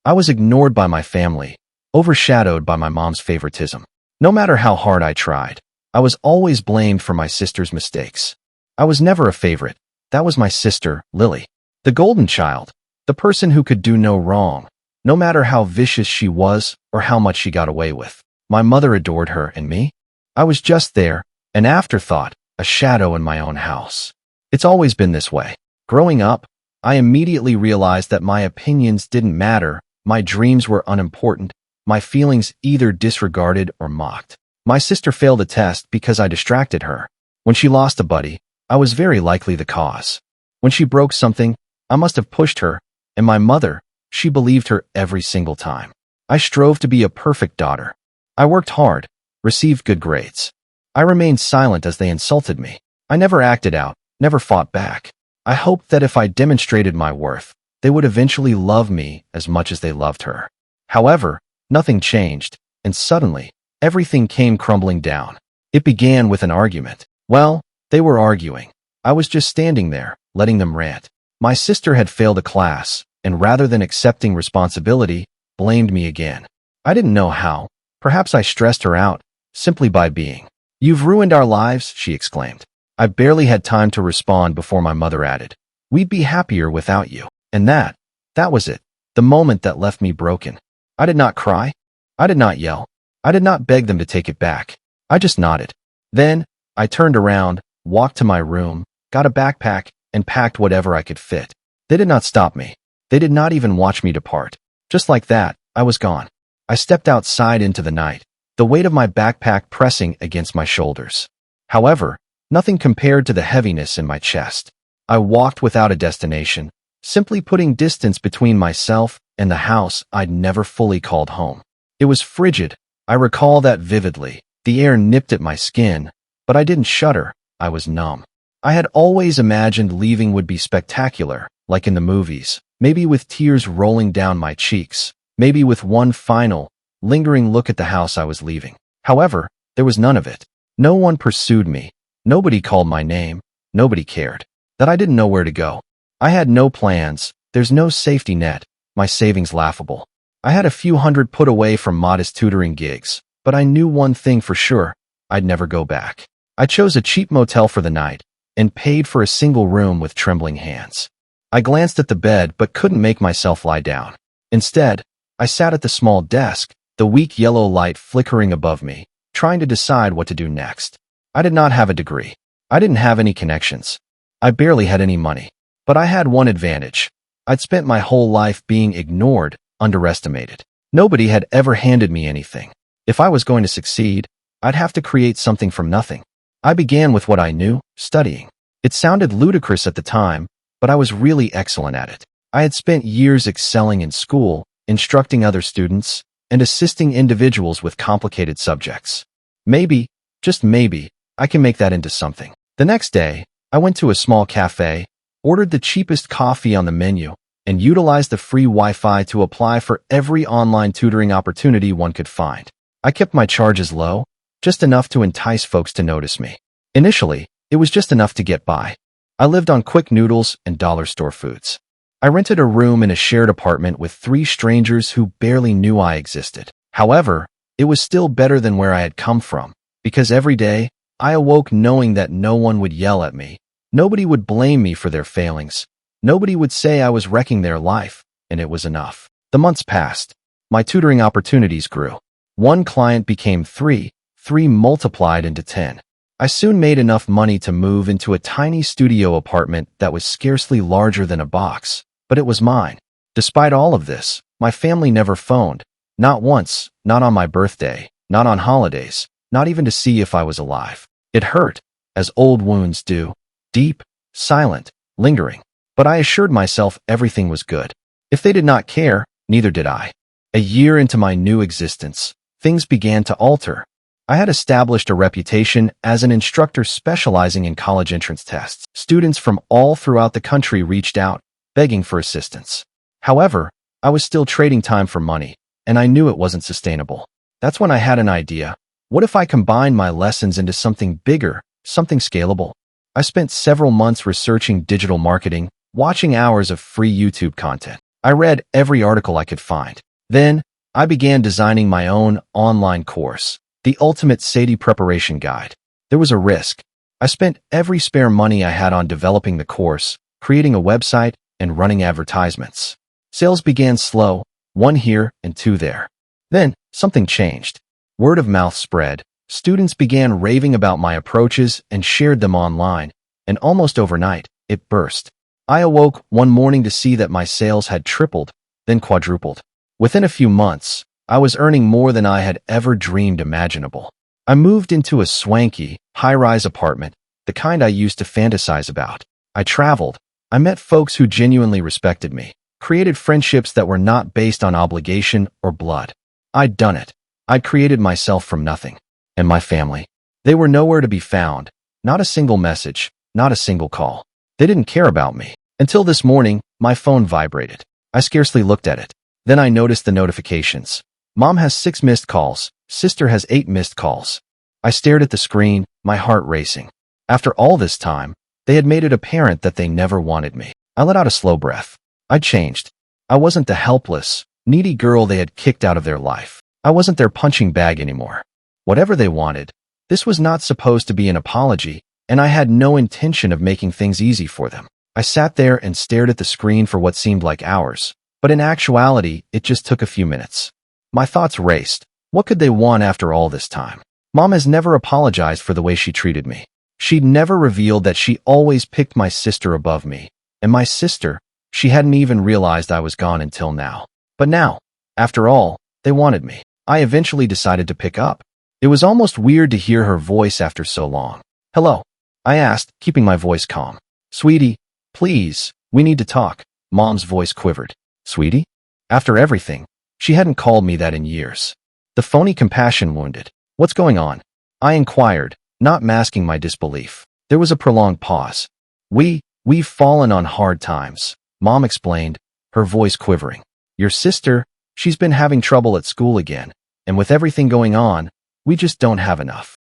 I was ignored by my family, overshadowed by my mom's favoritism. No matter how hard I tried, I was always blamed for my sister's mistakes. I was never a favorite. That was my sister, Lily. The golden child. The person who could do no wrong, no matter how vicious she was or how much she got away with. My mother adored her, and me? I was just there, an afterthought, a shadow in my own house. It's always been this way. Growing up, I immediately realized that my opinions didn't matter, my dreams were unimportant, my feelings either disregarded or mocked. My sister failed a test because I distracted her. When she lost a buddy, I was very likely the cause. When she broke something, I must have pushed her, and my mother, she believed her every single time. I strove to be a perfect daughter. I worked hard, received good grades. I remained silent as they insulted me. I never acted out, never fought back. I hoped that if I demonstrated my worth, they would eventually love me as much as they loved her. However, nothing changed, and suddenly, everything came crumbling down. It began with an argument. Well, they were arguing. I was just standing there, letting them rant. My sister had failed a class, and rather than accepting responsibility, blamed me again. I didn't know how. Perhaps I stressed her out, simply by being. "You've ruined our lives," she exclaimed. I barely had time to respond before my mother added, "We'd be happier without you." And that was it, the moment that left me broken. I did not cry. I did not yell. I did not beg them to take it back. I just nodded. Then, I turned around, walked to my room, got a backpack, and packed whatever I could fit. They did not stop me. They did not even watch me depart. Just like that, I was gone. I stepped outside into the night, the weight of my backpack pressing against my shoulders. However, nothing compared to the heaviness in my chest. I walked without a destination, simply putting distance between myself and the house I'd never fully called home. It was frigid. I recall that vividly. The air nipped at my skin, but I didn't shudder. I was numb. I had always imagined leaving would be spectacular, like in the movies, maybe with tears rolling down my cheeks, maybe with one final, lingering look at the house I was leaving. However, there was none of it. No one pursued me. Nobody called my name. Nobody cared. That I didn't know where to go. I had no plans. There's no safety net. My savings laughable. I had a few hundred put away from modest tutoring gigs, but I knew one thing for sure. I'd never go back. I chose a cheap motel for the night and paid for a single room with trembling hands. I glanced at the bed but couldn't make myself lie down. Instead, I sat at the small desk, the weak yellow light flickering above me, trying to decide what to do next. I did not have a degree. I didn't have any connections. I barely had any money. But I had one advantage. I'd spent my whole life being ignored, underestimated. Nobody had ever handed me anything. If I was going to succeed, I'd have to create something from nothing. I began with what I knew, studying. It sounded ludicrous at the time, but I was really excellent at it. I had spent years excelling in school, instructing other students, and assisting individuals with complicated subjects. Maybe, just maybe, I can make that into something. The next day, I went to a small cafe, ordered the cheapest coffee on the menu, and utilized the free Wi-Fi to apply for every online tutoring opportunity one could find. I kept my charges low, just enough to entice folks to notice me. Initially, it was just enough to get by. I lived on quick noodles and dollar store foods. I rented a room in a shared apartment with 3 strangers who barely knew I existed. However, it was still better than where I had come from, because every day, I awoke knowing that no one would yell at me. Nobody would blame me for their failings. Nobody would say I was wrecking their life, and it was enough. The months passed. My tutoring opportunities grew. 1 client became 3, 3 multiplied into 10. I soon made enough money to move into a tiny studio apartment that was scarcely larger than a box, but it was mine. Despite all of this, my family never phoned. Not once, not on my birthday, not on holidays, not even to see if I was alive. It hurt, as old wounds do. Deep, silent, lingering. But I assured myself everything was good. If they did not care, neither did I. A year into my new existence, things began to alter. I had established a reputation as an instructor specializing in college entrance tests. Students from all throughout the country reached out, begging for assistance. However, I was still trading time for money, and I knew it wasn't sustainable. That's when I had an idea. What if I combined my lessons into something bigger, something scalable? I spent several months researching digital marketing, watching hours of free YouTube content. I read every article I could find. Then, I began designing my own online course, the Ultimate SAT Preparation Guide. There was a risk. I spent every spare money I had on developing the course, creating a website, and running advertisements. Sales began slow, one here and two there. Then, something changed. Word of mouth spread. Students began raving about my approaches and shared them online, and almost overnight, it burst. I awoke one morning to see that my sales had tripled, then quadrupled. Within a few months, I was earning more than I had ever dreamed imaginable. I moved into a swanky, high-rise apartment, the kind I used to fantasize about. I traveled. I met folks who genuinely respected me, created friendships that were not based on obligation or blood. I'd done it. I'd created myself from nothing. And my family. They were nowhere to be found. Not a single message, not a single call. They didn't care about me. Until this morning, my phone vibrated. I scarcely looked at it. Then I noticed the notifications. Mom has 6 missed calls. Sister has 8 missed calls. I stared at the screen, my heart racing. After all this time, they had made it apparent that they never wanted me. I let out a slow breath. I'd changed. I wasn't the helpless, needy girl they had kicked out of their life. I wasn't their punching bag anymore. Whatever they wanted, this was not supposed to be an apology, and I had no intention of making things easy for them. I sat there and stared at the screen for what seemed like hours, but in actuality, it just took a few minutes. My thoughts raced. What could they want after all this time? Mom has never apologized for the way she treated me. She'd never revealed that she always picked my sister above me. And my sister, she hadn't even realized I was gone until now. But now, after all, they wanted me. I eventually decided to pick up. It was almost weird to hear her voice after so long. "Hello," I asked, keeping my voice calm. "Sweetie, please, we need to talk." Mom's voice quivered. "Sweetie?" After everything, she hadn't called me that in years. The phony compassion wounded. "What's going on?" I inquired, not masking my disbelief. There was a prolonged pause. We've fallen on hard times," Mom explained, her voice quivering. "Your sister, she's been having trouble at school again, and with everything going on, we just don't have enough.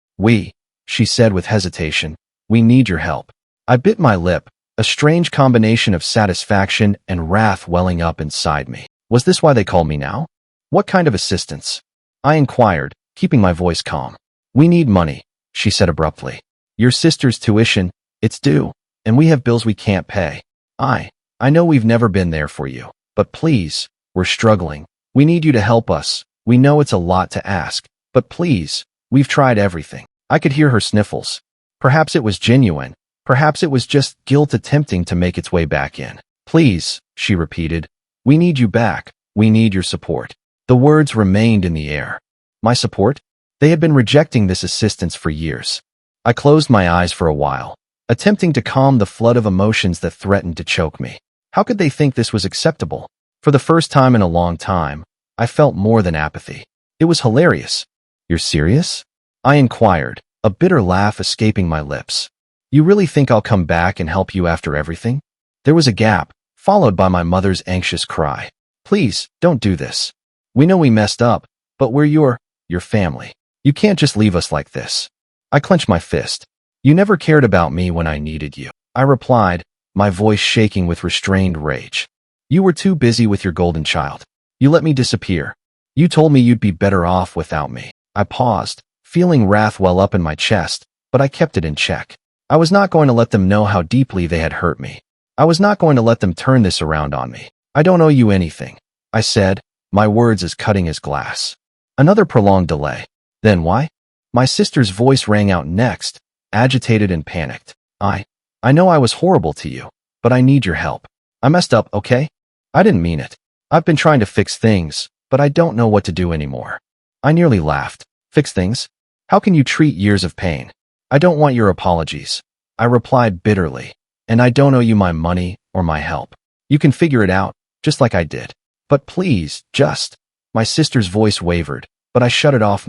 She said with hesitation, "we need your help." I bit my lip, a strange combination of satisfaction and wrath welling up inside me. Was this why they called me now? What kind of assistance? I inquired, keeping my voice calm. "We need money," she said abruptly. "Your sister's tuition, it's due, and we have bills we can't pay. I know we've never been there for you, but please, we're struggling. We need you to help us. We know it's a lot to ask, but please, we've tried everything." I could hear her sniffles. Perhaps it was genuine. Perhaps it was just guilt attempting to make its way back in. "Please," she repeated, "we need you back. We need your support." The words remained in the air. My support? They had been rejecting this assistance for years. I closed my eyes for a while, attempting to calm the flood of emotions that threatened to choke me. How could they think this was acceptable? For the first time in a long time, I felt more than apathy. It was hilarious. "You're serious?" I inquired, a bitter laugh escaping my lips. "You really think I'll come back and help you after everything?" There was a gap, followed by my mother's anxious cry. "Please, don't do this. We know we messed up, but we're your family. You can't just leave us like this." I clenched my fist. "You never cared about me when I needed you," I replied, my voice shaking with restrained rage. "You were too busy with your golden child. You let me disappear. You told me you'd be better off without me." I paused, feeling wrath well up in my chest, but I kept it in check. I was not going to let them know how deeply they had hurt me. I was not going to let them turn this around on me. "I don't owe you anything," I said, my words as cutting as glass. Another prolonged delay. "Then why?" My sister's voice rang out next, agitated and panicked. I know I was horrible to you, but I need your help. I messed up, okay? I didn't mean it. I've been trying to fix things, but I don't know what to do anymore." I nearly laughed. "Fix things? How can you treat years of pain?" "I don't want your apologies," I replied bitterly, "and I don't owe you my money or my help. You can figure it out, just like I did. But please, just..." My sister's voice wavered, but I shut it off.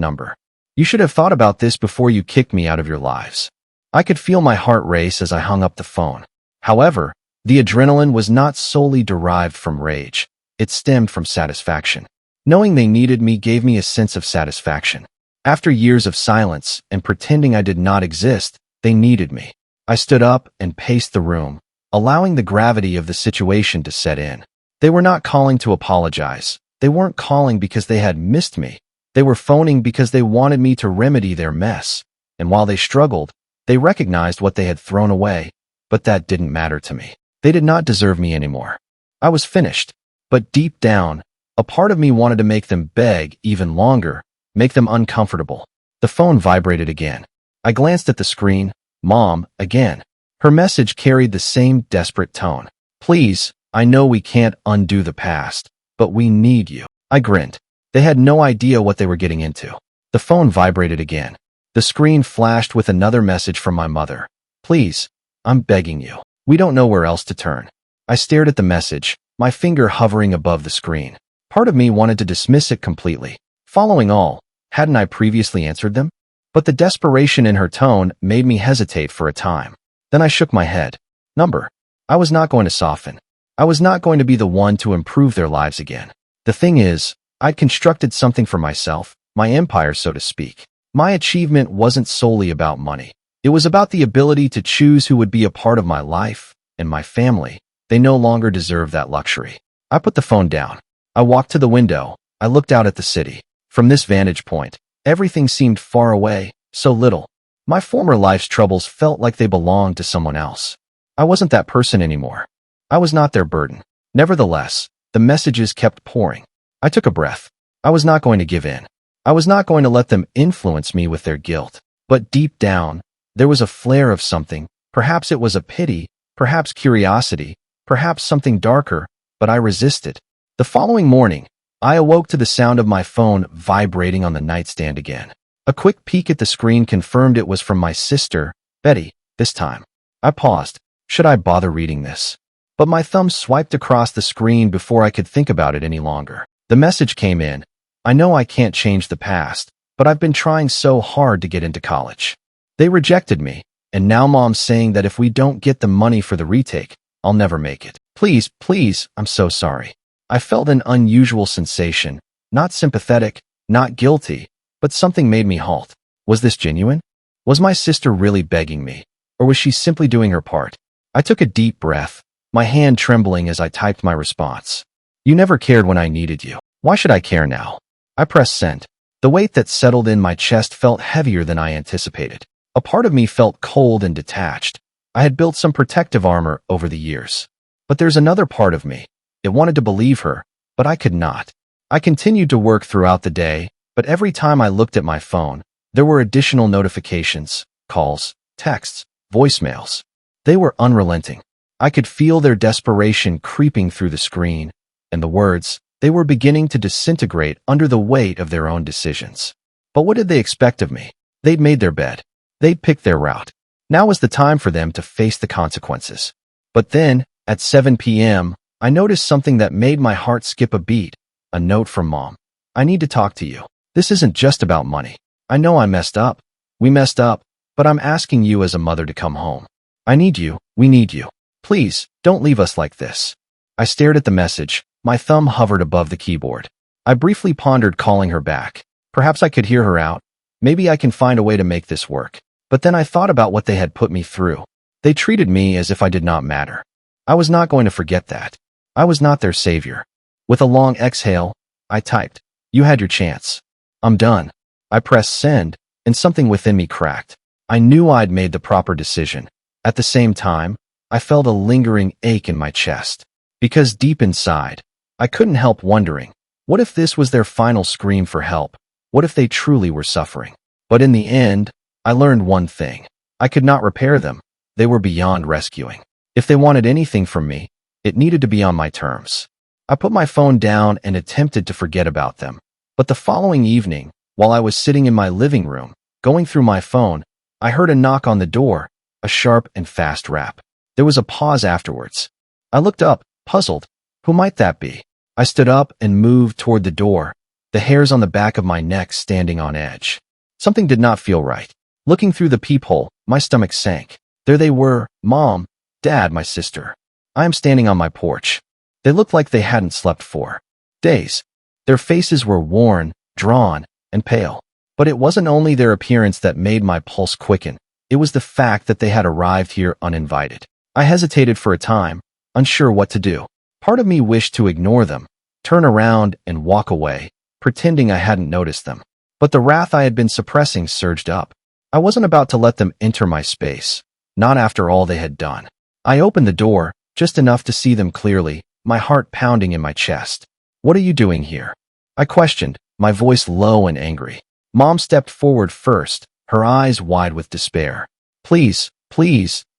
"You should have thought about this before you kicked me out of your lives." I could feel my heart race as I hung up the phone. However, the adrenaline was not solely derived from rage. It stemmed from satisfaction. Knowing they needed me gave me a sense of satisfaction. After years of silence and pretending I did not exist, they needed me. I stood up and paced the room, allowing the gravity of the situation to set in. They were not calling to apologize. They weren't calling because they had missed me. They were phoning because they wanted me to remedy their mess. And while they struggled, they recognized what they had thrown away, but that didn't matter to me. They did not deserve me anymore. I was finished. But deep down, a part of me wanted to make them beg even longer, make them uncomfortable. The phone vibrated again. I glanced at the screen. Mom, again. Her message carried the same desperate tone. Please, I know we can't undo the past, but we need you. I grinned. They had no idea what they were getting into. The phone vibrated again. The screen flashed with another message from my mother. Please, I'm begging you. We don't know where else to turn. I stared at the message, my finger hovering above the screen. Part of me wanted to dismiss it completely. Following all, hadn't I previously answered them? But the desperation in her tone made me hesitate for a time. Then I shook my head. Number. I was not going to soften. I was not going to be the one to improve their lives again. The thing is, I'd constructed something for myself, my empire, so to speak. My achievement wasn't solely about money. It was about the ability to choose who would be a part of my life and my family. They no longer deserve that luxury. I put the phone down. I walked to the window. I looked out at the city. From this vantage point, everything seemed far away, so little. My former life's troubles felt like they belonged to someone else. I wasn't that person anymore. I was not their burden. Nevertheless, the messages kept pouring. I took a breath. I was not going to give in. I was not going to let them influence me with their guilt. But deep down, there was a flare of something. Perhaps it was a pity, perhaps curiosity, perhaps something darker, but I resisted. The following morning, I awoke to the sound of my phone vibrating on the nightstand again. A quick peek at the screen confirmed it was from my sister, Betty, this time. I paused. Should I bother reading this? But my thumb swiped across the screen before I could think about it any longer. The message came in. I know I can't change the past, but I've been trying so hard to get into college. They rejected me, and now Mom's saying that if we don't get the money for the retake, I'll never make it. Please, please, I'm so sorry. I felt an unusual sensation, not sympathetic, not guilty, but something made me halt. Was this genuine? Was my sister really begging me, or was she simply doing her part? I took a deep breath, my hand trembling as I typed my response. You never cared when I needed you. Why should I care now? I pressed send. The weight that settled in my chest felt heavier than I anticipated. A part of me felt cold and detached. I had built some protective armor over the years. But there's another part of me. It wanted to believe her, but I could not. I continued to work throughout the day, but every time I looked at my phone, there were additional notifications, calls, texts, voicemails. They were unrelenting. I could feel their desperation creeping through the screen, and the words, they were beginning to disintegrate under the weight of their own decisions. But what did they expect of me? They'd made their bed. They'd picked their route. Now was the time for them to face the consequences. But then, at 7 p.m., I noticed something that made my heart skip a beat. A note from Mom. I need to talk to you. This isn't just about money. I know I messed up. We messed up, but I'm asking you as a mother to come home. I need you. We need you. Please, don't leave us like this. I stared at the message. My thumb hovered above the keyboard. I briefly pondered calling her back. Perhaps I could hear her out. Maybe I can find a way to make this work. But then I thought about what they had put me through. They treated me as if I did not matter. I was not going to forget that. I was not their savior. With a long exhale, I typed, "You had your chance. I'm done." I pressed send, and something within me cracked. I knew I'd made the proper decision. At the same time, I felt a lingering ache in my chest. Because deep inside, I couldn't help wondering, what if this was their final scream for help? What if they truly were suffering? But in the end, I learned one thing. I could not repair them. They were beyond rescuing. If they wanted anything from me, it needed to be on my terms. I put my phone down and attempted to forget about them. But the following evening, while I was sitting in my living room, going through my phone, I heard a knock on the door, a sharp and fast rap. There was a pause afterwards. I looked up, puzzled. Who might that be? I stood up and moved toward the door, the hairs on the back of my neck standing on edge. Something did not feel right. Looking through the peephole, my stomach sank. There they were, Mom, Dad, my sister. I am standing on my porch. They looked like they hadn't slept for days. Their faces were worn, drawn, and pale. But it wasn't only their appearance that made my pulse quicken. It was the fact that they had arrived here uninvited. I hesitated for a time, unsure what to do. Part of me wished to ignore them, turn around and walk away, pretending I hadn't noticed them. But the wrath I had been suppressing surged up. I wasn't about to let them enter my space, not after all they had done. I opened the door, just enough to see them clearly, my heart pounding in my chest. "What are you doing here?" I questioned, my voice low and angry. Mom stepped forward first, her eyes wide with despair. Please,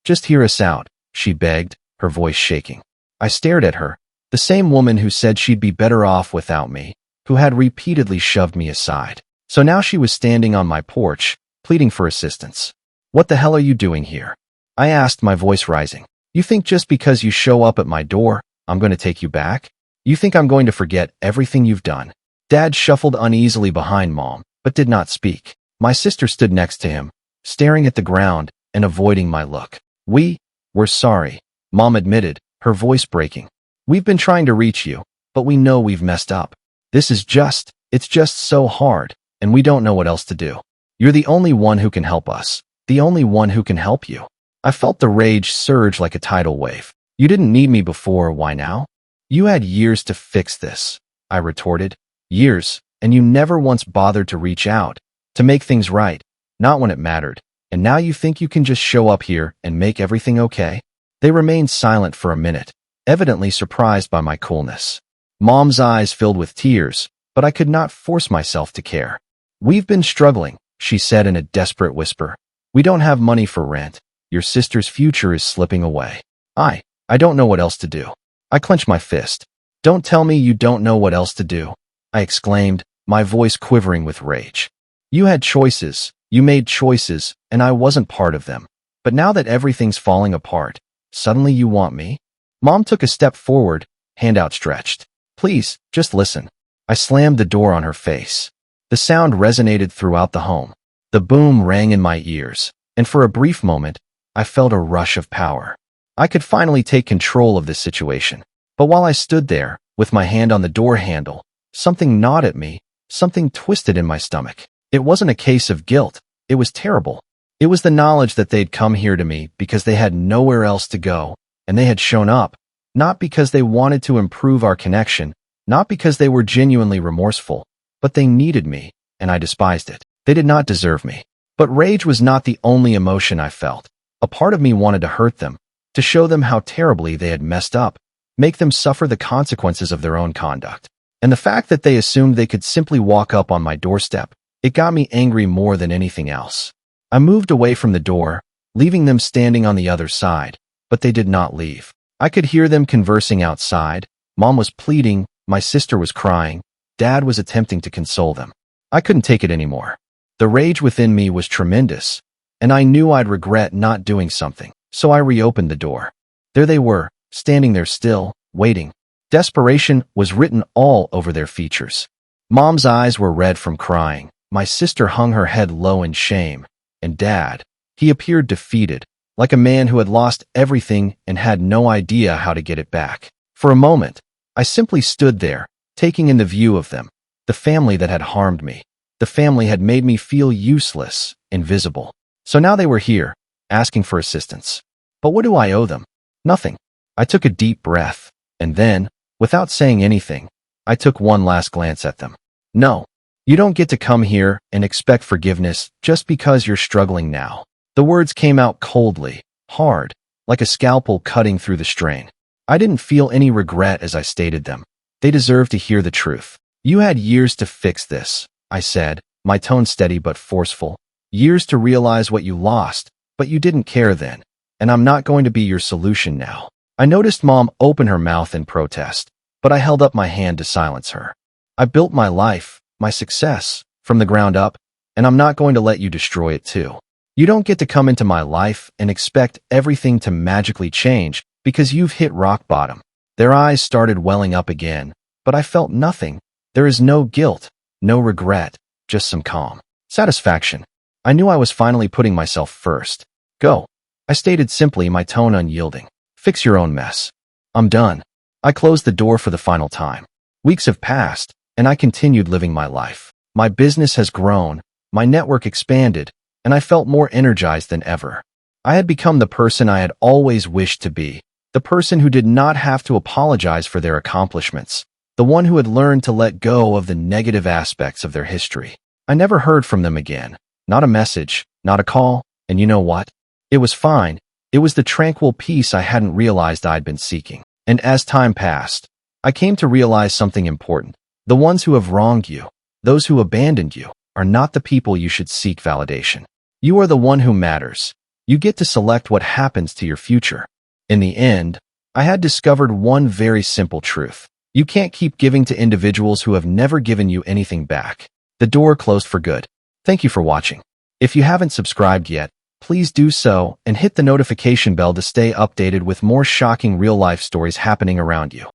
just hear us out," she begged, her voice shaking. I stared at her, the same woman who said she'd be better off without me, who had repeatedly shoved me aside. So now she was standing on my porch, pleading for assistance. "What the hell are you doing here?" I asked, my voice rising. "You think just because you show up at my door, I'm going to take you back? You think I'm going to forget everything you've done?" Dad shuffled uneasily behind Mom, but did not speak. My sister stood next to him, staring at the ground and avoiding my look. We're sorry," Mom admitted, her voice breaking. "We've been trying to reach you, but we know we've messed up. It's just so hard, and we don't know what else to do. You're the only one who can help us, the only one who can help you." I felt the rage surge like a tidal wave. "You didn't need me before, why now?" "You had years to fix this," I retorted. "Years, and you never once bothered to reach out, to make things right, not when it mattered. And now you think you can just show up here and make everything okay?" They remained silent for a minute, evidently surprised by my coolness. Mom's eyes filled with tears, but I could not force myself to care. "We've been struggling," she said in a desperate whisper. "We don't have money for rent. Your sister's future is slipping away. I don't know what else to do." I clenched my fist. "Don't tell me you don't know what else to do," I exclaimed, my voice quivering with rage. "You had choices, you made choices, and I wasn't part of them. But now that everything's falling apart, suddenly you want me?" Mom took a step forward, hand outstretched. "Please, just listen." I slammed the door on her face. The sound resonated throughout the home. The boom rang in my ears, and for a brief moment, I felt a rush of power. I could finally take control of this situation. But while I stood there, with my hand on the door handle, something gnawed at me, something twisted in my stomach. It wasn't a case of guilt. It was terrible. It was the knowledge that they'd come here to me because they had nowhere else to go, and they had shown up, not because they wanted to improve our connection, not because they were genuinely remorseful, but they needed me, and I despised it. They did not deserve me. But rage was not the only emotion I felt. A part of me wanted to hurt them, to show them how terribly they had messed up, make them suffer the consequences of their own conduct. And the fact that they assumed they could simply walk up on my doorstep, it got me angry more than anything else. I moved away from the door, leaving them standing on the other side, but they did not leave. I could hear them conversing outside. Mom was pleading, my sister was crying, Dad was attempting to console them. I couldn't take it anymore. The rage within me was tremendous, and I knew I'd regret not doing something, so I reopened the door. There they were, standing there still, waiting. Desperation was written all over their features. Mom's eyes were red from crying. My sister hung her head low in shame, and Dad, he appeared defeated, like a man who had lost everything and had no idea how to get it back. For a moment, I simply stood there, taking in the view of them, the family that had harmed me. The family had made me feel useless, invisible. So now they were here, asking for assistance. But what do I owe them? Nothing. I took a deep breath, and then, without saying anything, I took one last glance at them. No. You don't get to come here and expect forgiveness just because you're struggling now. The words came out coldly, hard, like a scalpel cutting through the strain. I didn't feel any regret as I stated them. They deserved to hear the truth. You had years to fix this, I said, my tone steady but forceful. Years to realize what you lost, but you didn't care then, and I'm not going to be your solution now. I noticed Mom open her mouth in protest, but I held up my hand to silence her. I built my life, my success, from the ground up, and I'm not going to let you destroy it too. You don't get to come into my life and expect everything to magically change because you've hit rock bottom. Their eyes started welling up again, but I felt nothing. There is no guilt, no regret, just some calm satisfaction. I knew I was finally putting myself first. Go. I stated simply, my tone unyielding. Fix your own mess. I'm done. I closed the door for the final time. Weeks have passed, and I continued living my life. My business has grown, my network expanded, and I felt more energized than ever. I had become the person I had always wished to be, The person who did not have to apologize for their accomplishments. The one who had learned to let go of the negative aspects of their history. I never heard from them again. Not a message, not a call, and you know what? It was fine. It was the tranquil peace I hadn't realized I'd been seeking. And as time passed, I came to realize something important. The ones who have wronged you, those who abandoned you, are not the people you should seek validation. You are the one who matters. You get to select what happens to your future. In the end, I had discovered one very simple truth. You can't keep giving to individuals who have never given you anything back. The door closed for good. Thank you for watching. If you haven't subscribed yet, please do so and hit the notification bell to stay updated with more shocking real-life stories happening around you.